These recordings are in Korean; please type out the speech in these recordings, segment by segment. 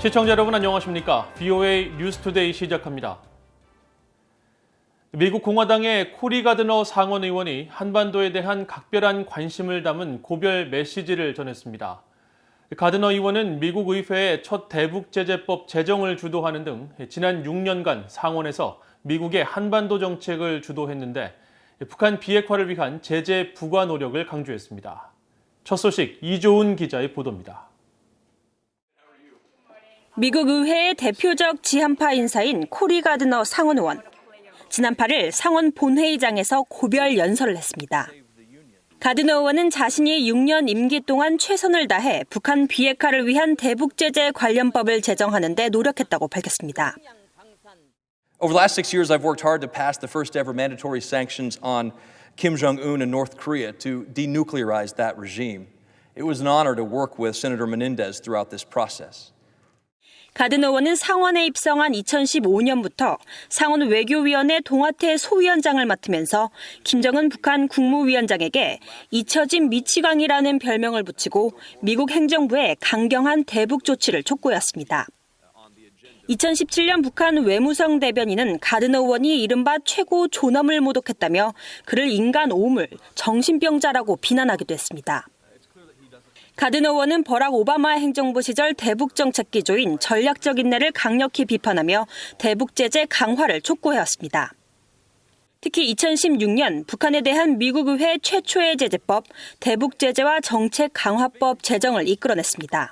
시청자 여러분 안녕하십니까? VOA 뉴스투데이 시작합니다. 미국 공화당의 코리 가드너 상원 의원이 한반도에 대한 각별한 관심을 담은 고별 메시지를 전했습니다. 가드너 의원은 미국 의회의 첫 대북제재법 제정을 주도하는 등 지난 6년간 상원에서 미국의 한반도 정책을 주도했는데 북한 비핵화를 위한 제재 부과 노력을 강조했습니다. 첫 소식 이조은 기자의 보도입니다. 미국 의회의 대표적 지한파 인사인 코리 가드너 상원 의원. 지난 8일 상원 본회의장에서 고별 연설을 했습니다. 가드너 의원은 자신이 6년 임기 동안 최선을 다해 북한 비핵화를 위한 대북제재 관련법을 제정하는 데 노력했다고 밝혔습니다. Over the last 6 years, I've worked hard to pass the first ever mandatory sanctions on Kim Jong-un and North Korea to denuclearize that regime. It was an honor to work with Senator Menendez throughout this process. 가드너 의원은 상원에 입성한 2015년부터 상원 외교위원회 동아태 소위원장을 맡으면서 김정은 북한 국무위원장에게 잊혀진 미치광이라는 별명을 붙이고 미국 행정부의 강경한 대북 조치를 촉구했습니다. 2017년 북한 외무성 대변인은 가드너 의원이 이른바 최고 존엄을 모독했다며 그를 인간 오물, 정신병자라고 비난하기도 했습니다. 가드너 의원은 버락 오바마 행정부 시절 대북 정책 기조인 전략적 인내를 강력히 비판하며 대북 제재 강화를 촉구해왔습니다. 특히 2016년 북한에 대한 미국 의회 최초의 제재법, 대북 제재와 정책 강화법 제정을 이끌어냈습니다.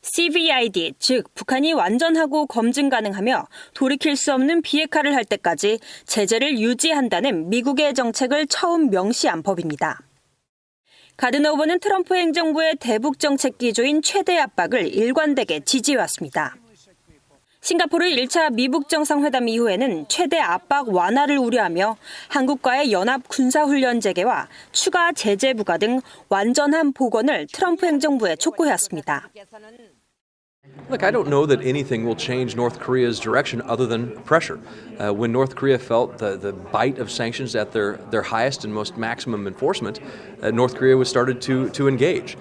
CVID, 즉 북한이 완전하고 검증 가능하며 돌이킬 수 없는 비핵화를 할 때까지 제재를 유지한다는 미국의 정책을 처음 명시한 법입니다. 가드너 후보는 트럼프 행정부의 대북 정책 기조인 최대 압박을 일관되게 지지해왔습니다. 싱가포르 1차 미북 정상회담 이후에는 최대 압박 완화를 우려하며 한국과의 연합 군사훈련 재개와 추가 제재 부과 등 완전한 복원을 트럼프 행정부에 촉구해왔습니다. Look, I don't know that anything will change North Korea's direction other than pressure. When North Korea felt the bite of sanctions at their highest and most maximum enforcement, North Korea was started to engage.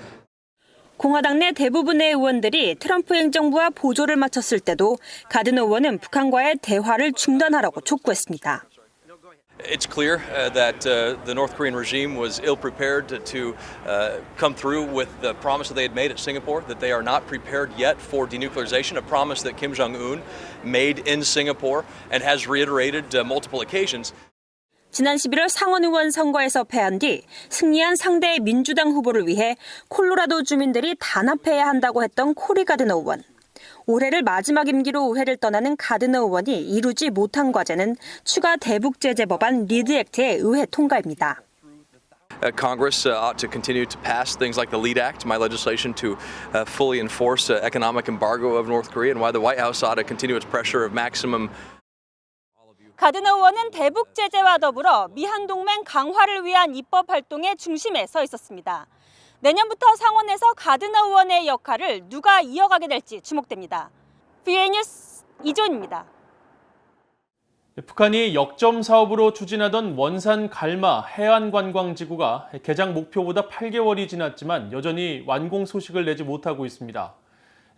공화당 내 대부분의 의원들이 트럼프 행정부와 보조를 맞췄을 때도 가드너 의원은 북한과의 대화를 중단하라고 촉구했습니다. It's clear that the North Korean regime was ill-prepared to come through with the promise that they had made at Singapore, that they are not prepared yet for denuclearization, a promise that Kim Jong-un made in Singapore and has reiterated multiple occasions. 지난 11월 상원 의원 선거에서 패한 뒤 승리한 상대 민주당 후보를 위해 콜로라도 주민들이 단합해야 한다고 했던 코리 가드너 의원. 올해를 마지막 임기로 의회를 떠나는 가드너 의원이 이루지 못한 과제는 추가 대북 제재 법안 리드 액트의 의회 통과입니다. Congress ought to continue to pass things like the LEAD Act, my legislation to fully enforce economic embargo of North Korea, and why the White House ought to continue its pressure of maximum. 가드너 의원은 대북 제재와 더불어 미한 동맹 강화를 위한 입법 활동의 중심에 서 있었습니다. 내년부터 상원에서 가드너 의원의 역할을 누가 이어가게 될지 주목됩니다. VOA 뉴스 이조은입니다. 북한이 역점 사업으로 추진하던 원산 갈마 해안관광지구가 개장 목표보다 8개월이 지났지만 여전히 완공 소식을 내지 못하고 있습니다.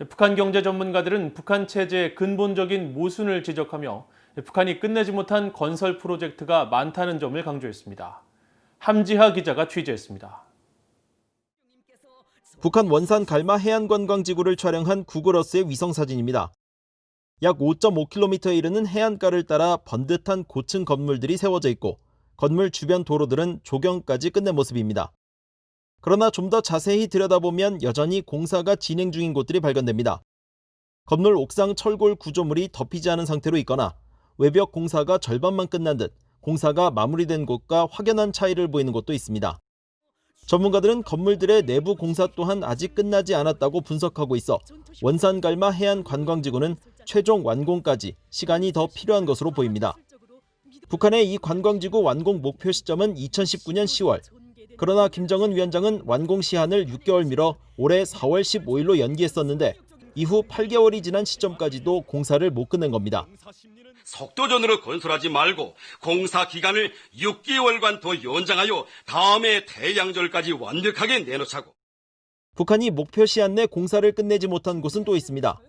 북한 경제 전문가들은 북한 체제의 근본적인 모순을 지적하며 북한이 끝내지 못한 건설 프로젝트가 많다는 점을 강조했습니다. 함지하 기자가 취재했습니다. 북한 원산 갈마 해안관광지구를 촬영한 구글어스의 위성사진입니다. 약 5.5km에 이르는 해안가를 따라 번듯한 고층 건물들이 세워져 있고 건물 주변 도로들은 조경까지 끝낸 모습입니다. 그러나 좀 더 자세히 들여다보면 여전히 공사가 진행 중인 곳들이 발견됩니다. 건물 옥상 철골 구조물이 덮이지 않은 상태로 있거나 외벽 공사가 절반만 끝난 듯 공사가 마무리된 곳과 확연한 차이를 보이는 곳도 있습니다. 전문가들은 건물들의 내부 공사 또한 아직 끝나지 않았다고 분석하고 있어 원산 갈마 해안 관광지구는 최종 완공까지 시간이 더 필요한 것으로 보입니다. 북한의 이 관광지구 완공 목표 시점은 2019년 10월. 그러나 김정은 위원장은 완공 시한을 6개월 미뤄 올해 4월 15일로 연기했었는데 이후 8개월이 지난 시점까지도 공사를 못 끝낸 겁니다. 속도전으로 건설하지 말고 공사 기간을 6개월간 더 연장하여 다음해 태양절까지 완벽하게 내놓자고. 북한이 목표 시한 내 공사를 끝내지 못한 곳은 또 있습니다.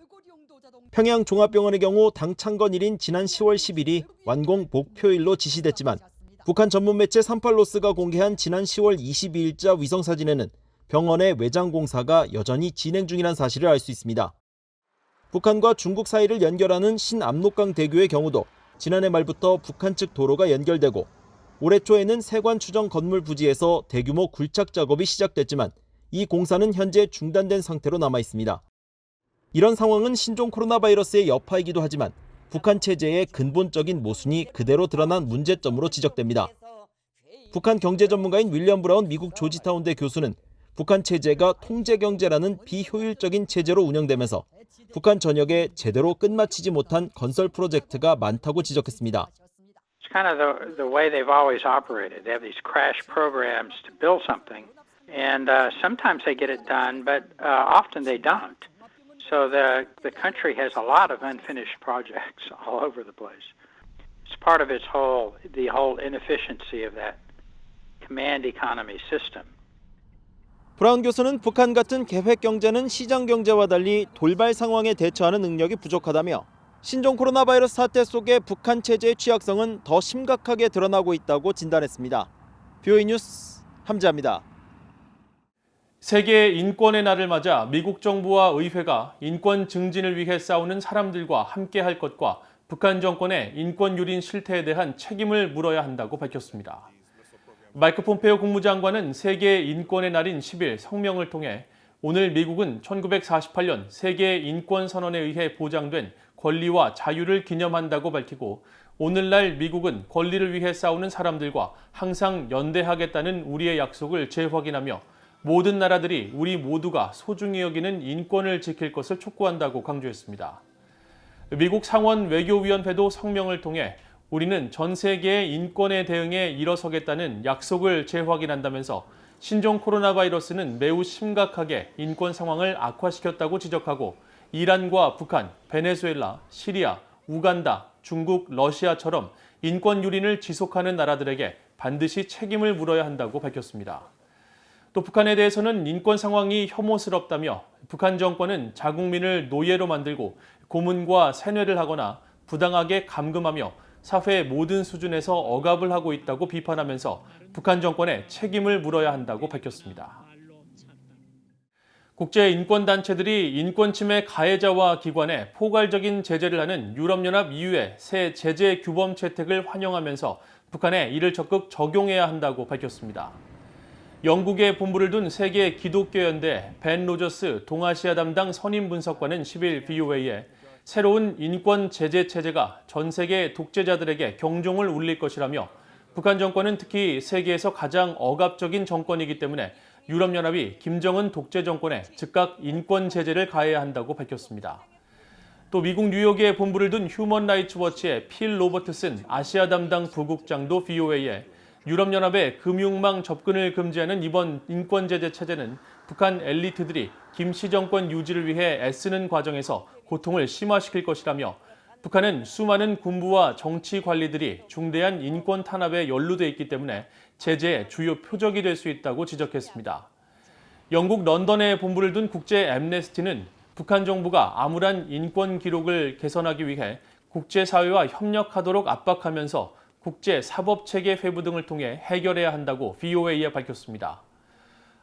평양종합병원의 경우 당 창건일인 지난 10월 10일이 완공 목표일로 지시됐지만 북한 전문 매체 38로스가 공개한 지난 10월 22일자 위성사진에는 병원의 외장 공사가 여전히 진행 중이라는 사실을 알 수 있습니다. 북한과 중국 사이를 연결하는 신압록강 대교의 경우도 지난해 말부터 북한 측 도로가 연결되고 올해 초에는 세관 추정 건물 부지에서 대규모 굴착 작업이 시작됐지만 이 공사는 현재 중단된 상태로 남아 있습니다. 이런 상황은 신종 코로나 바이러스의 여파이기도 하지만 북한 체제의 근본적인 모순이 그대로 드러난 문제점으로 지적됩니다. 북한 경제 전문가인 윌리엄 브라운 미국 조지타운대 교수는 북한 체제가 통제 경제라는 비효율적인 체제로 운영되면서 북한 전역에 제대로 끝마치지 못한 건설 프로젝트가 많다고 지적했습니다. It's kind of the way they've always operated. They have these crash programs to build something, and sometimes they get it done, but often they don't. So the country has a lot of unfinished projects all over the place. It's part of the whole inefficiency of that command economy system. 브라운 교수는 북한 같은 계획 경제는 시장 경제와 달리 돌발 상황에 대처하는 능력이 부족하다며 신종 코로나 바이러스 사태 속의 북한 체제의 취약성은 더 심각하게 드러나고 있다고 진단했습니다. BOE 뉴스 함지아입니다. 세계 인권의 날을 맞아 미국 정부와 의회가 인권 증진을 위해 싸우는 사람들과 함께할 것과 북한 정권의 인권 유린 실태에 대한 책임을 물어야 한다고 밝혔습니다. 마이크 폼페오 국무장관은 세계 인권의 날인 10일 성명을 통해 오늘 미국은 1948년 세계 인권 선언에 의해 보장된 권리와 자유를 기념한다고 밝히고 오늘날 미국은 권리를 위해 싸우는 사람들과 항상 연대하겠다는 우리의 약속을 재확인하며 모든 나라들이 우리 모두가 소중히 여기는 인권을 지킬 것을 촉구한다고 강조했습니다. 미국 상원 외교위원회도 성명을 통해 우리는 전 세계의 인권에 대응해 일어서겠다는 약속을 재확인한다면서 신종 코로나 바이러스는 매우 심각하게 인권 상황을 악화시켰다고 지적하고 이란과 북한, 베네수엘라, 시리아, 우간다, 중국, 러시아처럼 인권 유린을 지속하는 나라들에게 반드시 책임을 물어야 한다고 밝혔습니다. 또 북한에 대해서는 인권 상황이 혐오스럽다며 북한 정권은 자국민을 노예로 만들고 고문과 세뇌를 하거나 부당하게 감금하며 사회 모든 수준에서 억압을 하고 있다고 비판하면서 북한 정권에 책임을 물어야 한다고 밝혔습니다. 국제인권단체들이 인권침해 가해자와 기관에 포괄적인 제재를 하는 유럽연합 EU의 새 제재 규범 채택을 환영하면서 북한에 이를 적극 적용해야 한다고 밝혔습니다. 영국에 본부를 둔 세계 기독교연대 벤 로저스 동아시아 담당 선임 분석관은 10일 BOA에 새로운 인권 제재 체제가 전 세계 독재자들에게 경종을 울릴 것이라며 북한 정권은 특히 세계에서 가장 억압적인 정권이기 때문에 유럽연합이 김정은 독재 정권에 즉각 인권 제재를 가해야 한다고 밝혔습니다. 또 미국 뉴욕에 본부를 둔 휴먼 라이츠 워치의 필 로버트슨 아시아 담당 부국장도 BOA에 유럽연합의 금융망 접근을 금지하는 이번 인권제재 체제는 북한 엘리트들이 김씨 정권 유지를 위해 애쓰는 과정에서 고통을 심화시킬 것이라며 북한은 수많은 군부와 정치 관리들이 중대한 인권 탄압에 연루돼 있기 때문에 제재의 주요 표적이 될 수 있다고 지적했습니다. 영국 런던에 본부를 둔 국제 앰네스티는 북한 정부가 암울한 인권 기록을 개선하기 위해 국제사회와 협력하도록 압박하면서 국제 사법체계 회부 등을 통해 해결해야 한다고 BOA에 밝혔습니다.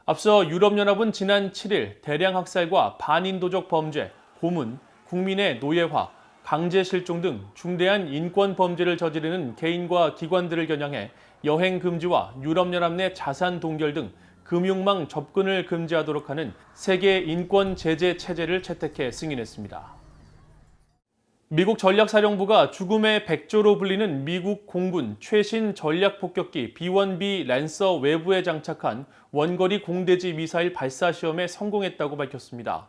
앞서 유럽연합은 지난 7일 대량 학살과 반인도적 범죄, 고문, 국민의 노예화, 강제 실종 등 중대한 인권 범죄를 저지르는 개인과 기관들을 겨냥해 여행 금지와 유럽연합 내 자산 동결 등 금융망 접근을 금지하도록 하는 세계 인권 제재 체제를 채택해 승인했습니다. 미국 전략사령부가 죽음의 백조로 불리는 미국 공군 최신 전략폭격기 B-1B 랜서 외부에 장착한 원거리 공대지 미사일 발사 시험에 성공했다고 밝혔습니다.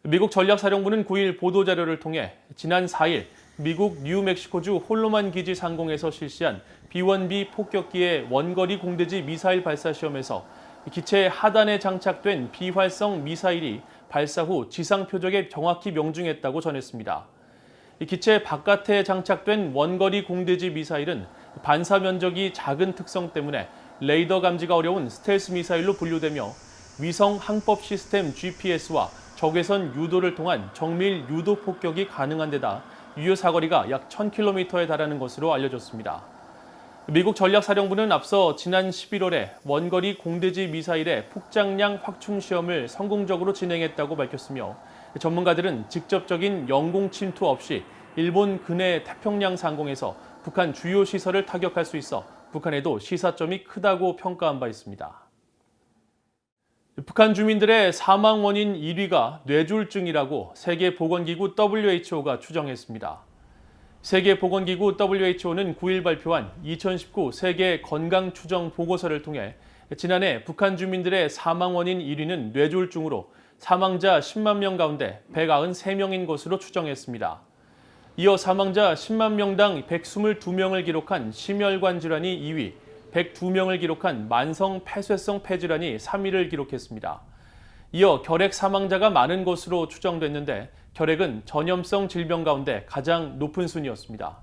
미국 전략사령부는 9일 보도자료를 통해 지난 4일 미국 뉴멕시코주 홀로만 기지 상공에서 실시한 B-1B 폭격기의 원거리 공대지 미사일 발사 시험에서 기체 하단에 장착된 비활성 미사일이 발사 후 지상 표적에 정확히 명중했다고 전했습니다. 기체 바깥에 장착된 원거리 공대지 미사일은 반사 면적이 작은 특성 때문에 레이더 감지가 어려운 스텔스 미사일로 분류되며 위성 항법 시스템 GPS와 적외선 유도를 통한 정밀 유도 폭격이 가능한 데다 유효 사거리가 약 1000km에 달하는 것으로 알려졌습니다. 미국 전략사령부는 앞서 지난 11월에 원거리 공대지 미사일의 폭장량 확충 시험을 성공적으로 진행했다고 밝혔으며 전문가들은 직접적인 영공 침투 없이 일본 근해 태평양 상공에서 북한 주요 시설을 타격할 수 있어 북한에도 시사점이 크다고 평가한 바 있습니다. 북한 주민들의 사망 원인 1위가 뇌졸중이라고 세계보건기구 WHO가 추정했습니다. 세계보건기구 WHO는 9일 발표한 2019 세계 건강 추정 보고서를 통해 지난해 북한 주민들의 사망 원인 1위는 뇌졸중으로 사망자 10만 명 가운데 193명인 것으로 추정했습니다. 이어 사망자 10만 명당 122명을 기록한 심혈관 질환이 2위, 102명을 기록한 만성 폐쇄성 폐질환이 3위를 기록했습니다. 이어 결핵 사망자가 많은 것으로 추정됐는데 결핵은 전염성 질병 가운데 가장 높은 순이었습니다.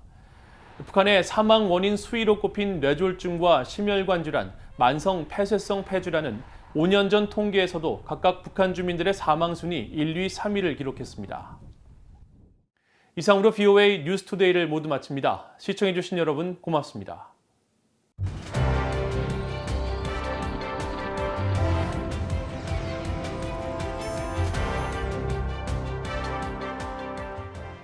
북한의 사망 원인 수위로 꼽힌 뇌졸중과 심혈관 질환, 만성 폐쇄성 폐질환은 5년 전 통계에서도 각각 북한 주민들의 사망 순위 1, 2, 3위를 기록했습니다. 이상으로 VOA 뉴스투데이를 모두 마칩니다. 시청해주신 여러분 고맙습니다.